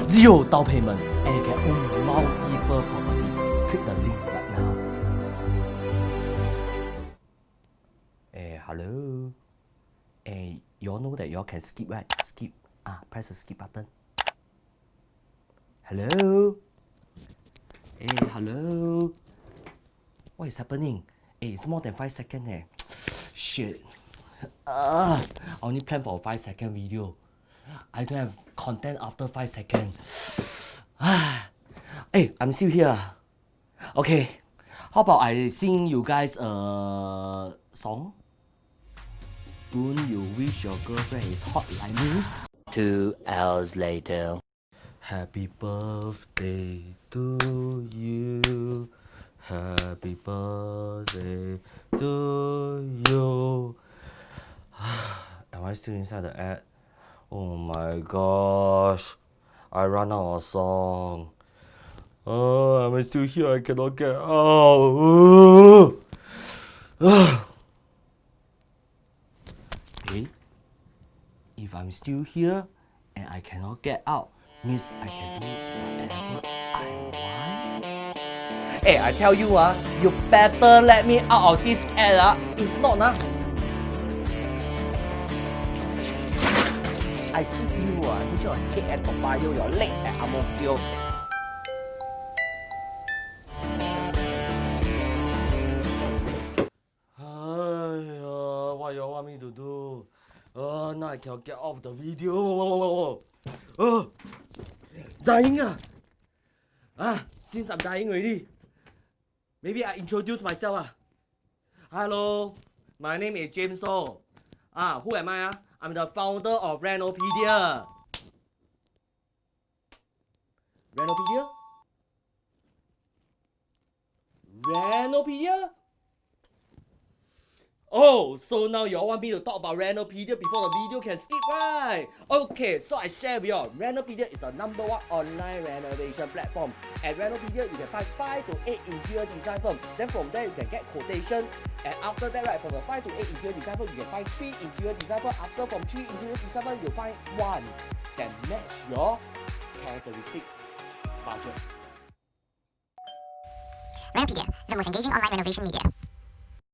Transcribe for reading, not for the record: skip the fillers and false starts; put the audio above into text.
Zero down payment and you can own multiple property. Click the link right now. Hello. You all know that you all can skip, right? Skip. Press the skip button. Hello. Hello. What is happening? It's more than 5 seconds. Shit. I only plan for a 5-second video. I don't have content after 5 seconds. I'm still here. Okay. How about I sing you guys a song? Don't you wish your girlfriend is hot like me? 2 hours later. Happy birthday to you. Happy birthday to you. Am I still inside the ad? Oh my gosh. I run out of song. Am I still here? I cannot get out. If I'm still here and I cannot get out, means I can do whatever I want. I tell you, you better let me out of this ad. If not, I hit you, put your head at Toa Payoh, your leg at Ang Mo Kio. What you want me to do? Now I cannot get off the video. Dying. Since I'm dying already, maybe I introduce myself. Hello, my name is James So. Who am I? I'm the founder of Renopedia. Renopedia? Renopedia? Oh, so now you all want me to talk about Renopedia before the video can skip, right? Okay, so I share with you all. Renopedia is a #1 online renovation platform. At Renopedia, you can find 5 to 8 interior design firms. Then from there, you can get quotation. And after that, right, from the 5 to 8 interior design firms, you can find 3 interior design firms. After from 3 interior design firms, you'll find 1 that match your characteristic budget. Renopedia, the most engaging online renovation media.